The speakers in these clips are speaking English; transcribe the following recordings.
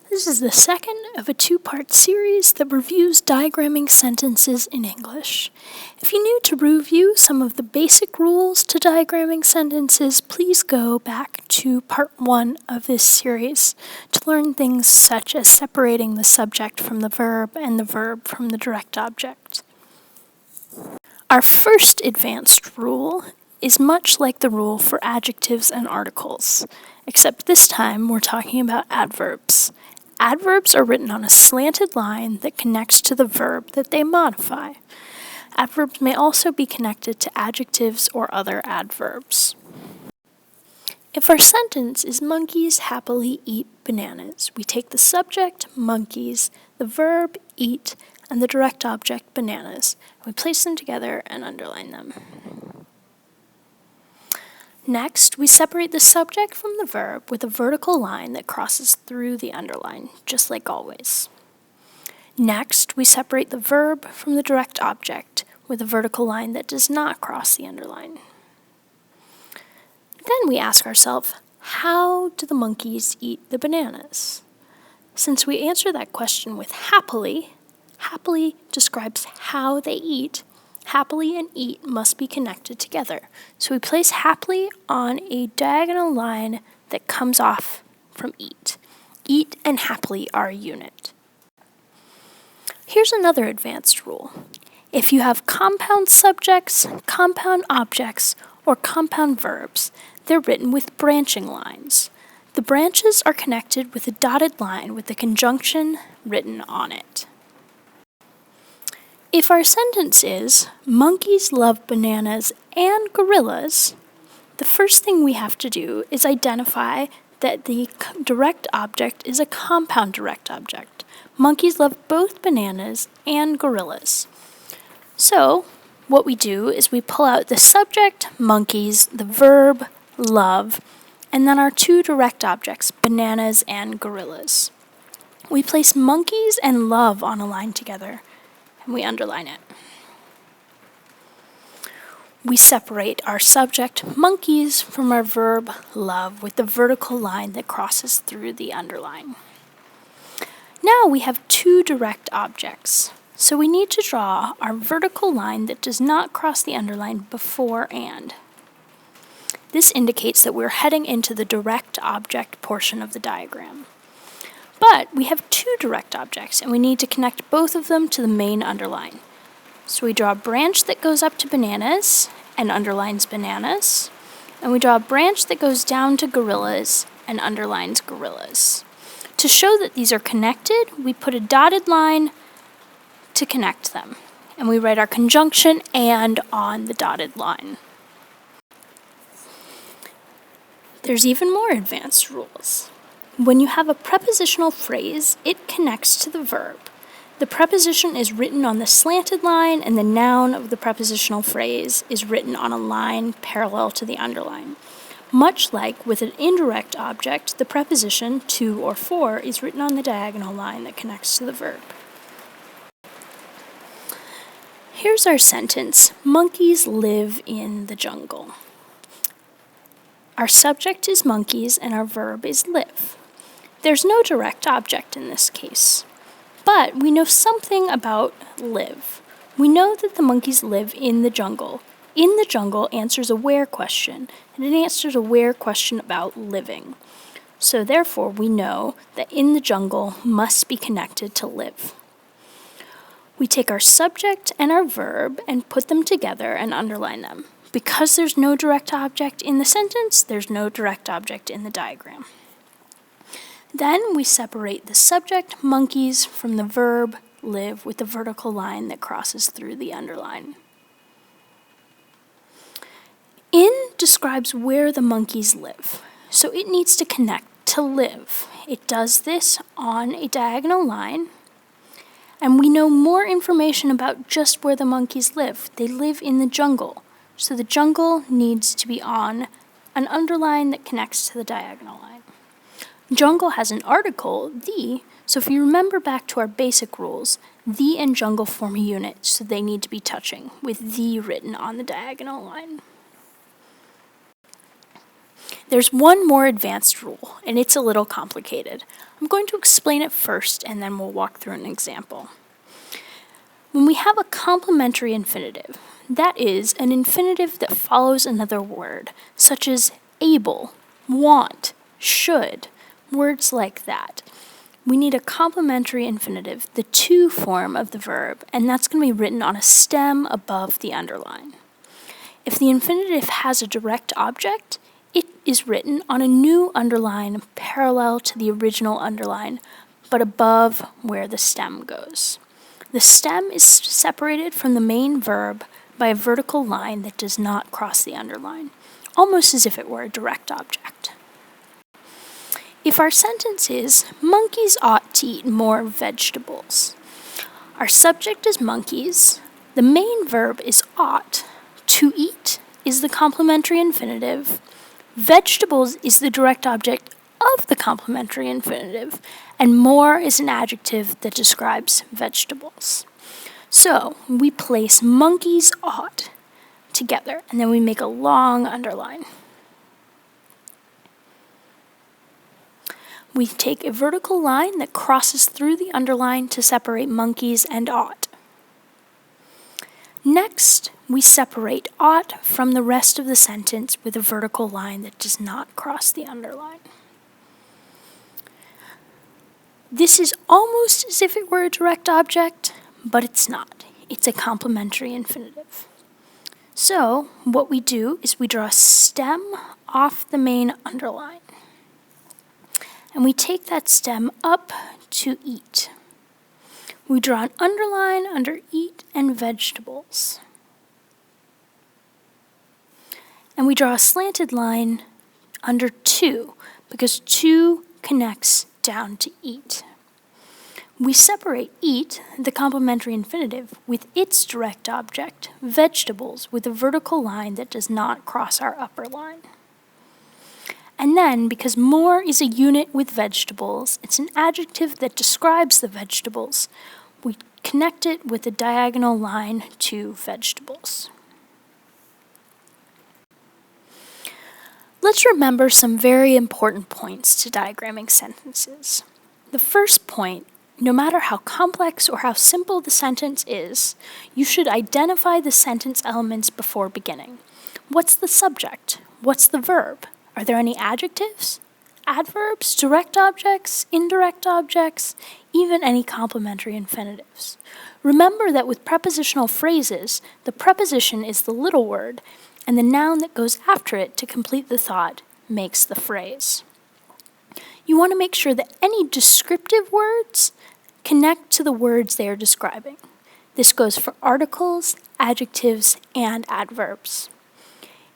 This is the second of a two-part series that reviews diagramming sentences in English. If you need to review some of the basic rules to diagramming sentences, please go back to part 1 of this series to learn things such as separating the subject from the verb and the verb from the direct object. Our first advanced rule is much like the rule for adjectives and articles, except this time we're talking about adverbs. Adverbs are written on a slanted line that connects to the verb that they modify. Adverbs may also be connected to adjectives or other adverbs. If our sentence is monkeys happily eat bananas, we take the subject, monkeys, the verb, eat, and the direct object, bananas. We place them together and underline them. Next, we separate the subject from the verb with a vertical line that crosses through the underline, just like always. Next, we separate the verb from the direct object with a vertical line that does not cross the underline. Then we ask ourselves, how do the monkeys eat the bananas? Since we answer that question with happily, happily describes how they eat. Happily and eat must be connected together. So we place happily on a diagonal line that comes off from eat. Eat and happily are a unit. Here's another advanced rule. If you have compound subjects, compound objects, or compound verbs, they're written with branching lines. The branches are connected with a dotted line with the conjunction written on it. If our sentence is, monkeys love bananas and gorillas, the first thing we have to do is identify that the direct object is a compound direct object. Monkeys love both bananas and gorillas. So, what we do is we pull out the subject, monkeys, the verb, love, and then our two direct objects, bananas and gorillas. We place monkeys and love on a line together, and we underline it. We separate our subject, monkeys, from our verb, love, with the vertical line that crosses through the underline. Now we have two direct objects, so we need to draw our vertical line that does not cross the underline before and. This indicates that we're heading into the direct object portion of the diagram. But we have two direct objects, and we need to connect both of them to the main underline. So we draw a branch that goes up to bananas and underlines bananas, and we draw a branch that goes down to gorillas and underlines gorillas. To show that these are connected, we put a dotted line to connect them, and we write our conjunction and on the dotted line. There's even more advanced rules. When you have a prepositional phrase, it connects to the verb. The preposition is written on the slanted line, and the noun of the prepositional phrase is written on a line parallel to the underline. Much like with an indirect object, the preposition to or for is written on the diagonal line that connects to the verb. Here's our sentence, monkeys live in the jungle. Our subject is monkeys and our verb is live. There's no direct object in this case, but we know something about live. We know that the monkeys live in the jungle. In the jungle answers a where question, and it answers a where question about living. So therefore, we know that in the jungle must be connected to live. We take our subject and our verb and put them together and underline them. Because there's no direct object in the sentence, there's no direct object in the diagram. Then we separate the subject, monkeys, from the verb, live, with the vertical line that crosses through the underline. In describes where the monkeys live, so it needs to connect to live. It does this on a diagonal line, and we know more information about just where the monkeys live. They live in the jungle, so the jungle needs to be on an underline that connects to the diagonal line. Jungle has an article, the, so if you remember back to our basic rules, the and jungle form a unit, so they need to be touching, with the written on the diagonal line. There's one more advanced rule, and it's a little complicated. I'm going to explain it first, and then we'll walk through an example. When we have a complementary infinitive, that is, an infinitive that follows another word, such as able, want, should, words like that, we need a complementary infinitive, the to form of the verb, and that's going to be written on a stem above the underline. If the infinitive has a direct object, it is written on a new underline parallel to the original underline, but above where the stem goes. The stem is separated from the main verb by a vertical line that does not cross the underline, almost as if it were a direct object. If our sentence is, monkeys ought to eat more vegetables, our subject is monkeys, the main verb is ought, to eat is the complementary infinitive, vegetables is the direct object of the complementary infinitive, and more is an adjective that describes vegetables. So we place monkeys ought together, and then we make a long underline. We take a vertical line that crosses through the underline to separate monkeys and ought. Next, we separate ought from the rest of the sentence with a vertical line that does not cross the underline. This is almost as if it were a direct object, but it's not. It's a complementary infinitive. So, what we do is we draw a stem off the main underline. And we take that stem up to eat. We draw an underline under eat and vegetables. And we draw a slanted line under to, because to connects down to eat. We separate eat, the complementary infinitive, with its direct object, vegetables, with a vertical line that does not cross our upper line. And then, because more is a unit with vegetables, it's an adjective that describes the vegetables, we connect it with a diagonal line to vegetables. Let's remember some very important points to diagramming sentences. The first point, no matter how complex or how simple the sentence is, you should identify the sentence elements before beginning. What's the subject? What's the verb? Are there any adjectives, adverbs, direct objects, indirect objects, even any complementary infinitives? Remember that with prepositional phrases, the preposition is the little word, and the noun that goes after it to complete the thought makes the phrase. You want to make sure that any descriptive words connect to the words they are describing. This goes for articles, adjectives, and adverbs.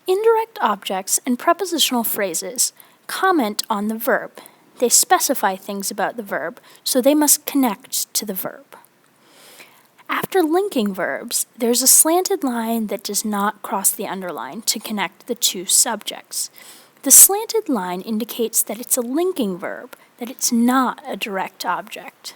Indirect objects and prepositional phrases comment on the verb. They specify things about the verb, so they must connect to the verb. After linking verbs, there's a slanted line that does not cross the underline to connect the two subjects. The slanted line indicates that it's a linking verb, that it's not a direct object.